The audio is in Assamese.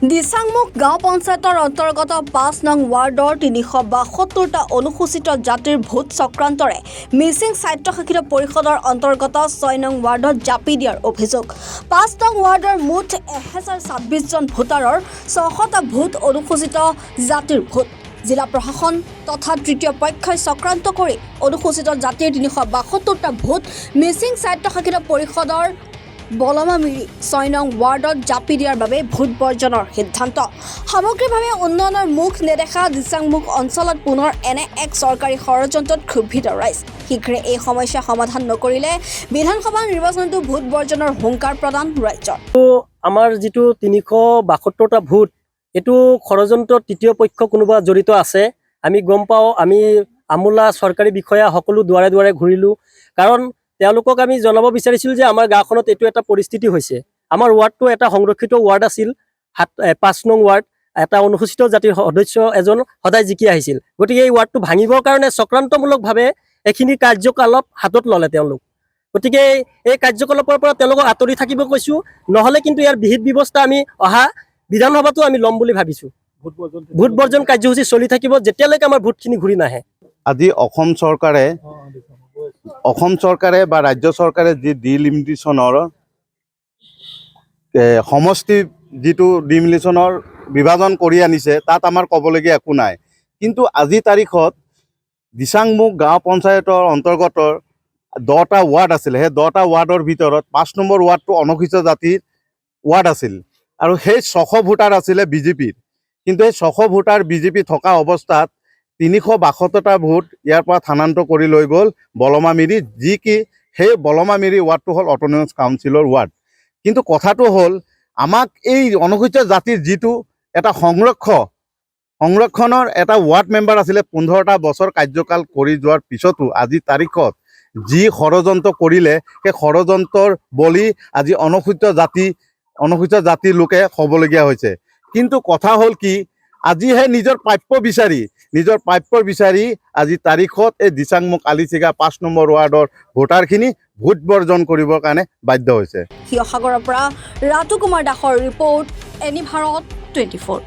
দিচাংমুখ গাঁও পঞ্চায়তৰ অন্তৰ্গত ৫ নং ৱাৰ্ডৰ ৩৭২টা অনুসূচিত জাতিৰ ভোট চক্ৰান্তৰে মিচিং স্বায়ত্তশাসিত পৰিষদৰ অন্তৰ্গত ৬ নং ৱাৰ্ডত জাপি দিয়াৰ অভিযোগ। ৫ নং ৱাৰ্ডৰ মুঠ ১০২৬জন ভোটাৰৰ ৬০০টা ভোট অনুসূচিত জাতিৰ ভোট। জিলা প্ৰশাসন তথা তৃতীয় পক্ষই চক্ৰান্ত কৰি অনুসূচিত জাতিৰ ৩৭২টা ভোট মিচিং স্বায়ত্তশাসিত পৰিষদৰ বলমামিৰি ৬ নং ৱাৰ্ডত জাপি দিয়াৰ বাবে ভোট বৰ্জনৰ সিদ্ধান্ত। সামগ্ৰিকভাৱে উন্নয়নৰ মুখ নেদেখা দিচাংমুখ অঞ্চলত পুনৰ এনে এক চৰকাৰী ষড়যন্ত্ৰত ক্ষুব্ধ ৰাইজ। শীঘ্ৰে এই সমস্যা সমাধান নকৰিলে বিধানসভা নিৰ্বাচনতো ভোট বৰ্জনৰ হুংকাৰ প্ৰদান ৰাজ্যৰ। আমাৰ যিটো ৩৭২টা ভোট এইটো ষড়যন্ত্ৰত তৃতীয় পক্ষ কোনোবা জড়িত আছে। আমি গম পাওঁ, আমি আমোলা চৰকাৰী বিষয়া সকলো দুৱাৰে দুৱাৰে ঘূৰিলোঁ, কাৰণ তেওঁলোকক আমি জনাব বিচাৰিছিলোঁ যে আমাৰ গাঁওখনত এইটো এটা পৰিস্থিতি হৈছে। আমাৰ ৱাৰ্ডটো এটা সংৰক্ষিত ৱাৰ্ড আছিল, ৫ নং ৱাৰ্ড, এটা অনুসূচিত জাতিৰ সদস্য এজন সদায় জিকি আহিছিল। গতিকে এই ৱাৰ্ডটো ভাঙিবৰ কাৰণে চক্ৰান্তমূলকভাৱে এইখিনি কাৰ্যকলাপ হাতত ল'লে তেওঁলোক। গতিকে এই কাৰ্যকলাপৰ পৰা তেওঁলোকক আঁতৰি থাকিব কৈছোঁ, নহ'লে কিন্তু ইয়াৰ বিহিত ব্যৱস্থা আমি অহা বিধানসভাতো আমি ল'ম বুলি ভাবিছোঁ। ভোট বৰ্জন কাৰ্যসূচী চলি থাকিব যেতিয়ালৈকে আমাৰ ভোটখিনি ঘূৰি নাহে। আজি অসম চৰকাৰে বা ৰাজ্য চৰকাৰে যি ডিলিমিটেশ্যনৰ সমষ্টি যিটো ডিলিমিটেশ্যনৰ বিভাজন কৰি আনিছে, তাত আমাৰ ক'বলগীয়া একো নাই। কিন্তু আজি তাৰিখত দিচাংমুখ গাঁও পঞ্চায়তৰ অন্তৰ্গত 10টা ৱাৰ্ড আছিলে। সেই 10টা ৱাৰ্ডৰ ভিতৰত ৫ নম্বৰ ৱাৰ্ডটো অনুসূচিত জাতিৰ ৱাৰ্ড আছিল, আৰু সেই ৬০০ ভোটাৰ আছিলে বিজেপিৰ। কিন্তু এই ৬০০ ভোটাৰ বিজেপি থকা অৱস্থাত ৩৬২টা ভোট ইয়াৰ পৰা স্থানান্তৰ কৰি লৈ গ'ল বলমামিৰি, যি কি সেই বলমামিৰি ৱাৰ্ডটো হ'ল অট'নমাছ কাউন্সিলৰ ৱাৰ্ড। কিন্তু কথাটো হ'ল, আমাক এই অনুসূচিত জাতিৰ যিটো এটা সংৰক্ষণৰ এটা ৱাৰ্ড মেম্বাৰ আছিলে, 15টা বছৰ কাৰ্যকাল কৰি যোৱাৰ পিছতো আজি তাৰিখত যি ষড়যন্ত্ৰ কৰিলে, সেই ষড়যন্ত্ৰৰ বলি আজি অনুসূচিত জাতিৰ লোকে হ'বলগীয়া হৈছে। কিন্তু কথা হ'ল কি, আজিহে নিজৰ প্ৰাপ্য বিচাৰি আজি তাৰিখত এই দিচাংমুখ আলিচিগা ৫ নম্বৰ ৱাৰ্ডৰ ভোটাৰখিনি ভোট বৰ্জন কৰিবৰ কাৰণে বাধ্য হৈছে। শিৱসাগৰৰ পৰা ৰাতু কুমাৰ দাসৰ ৰিপৰ্ট, এনি ভাৰত 24।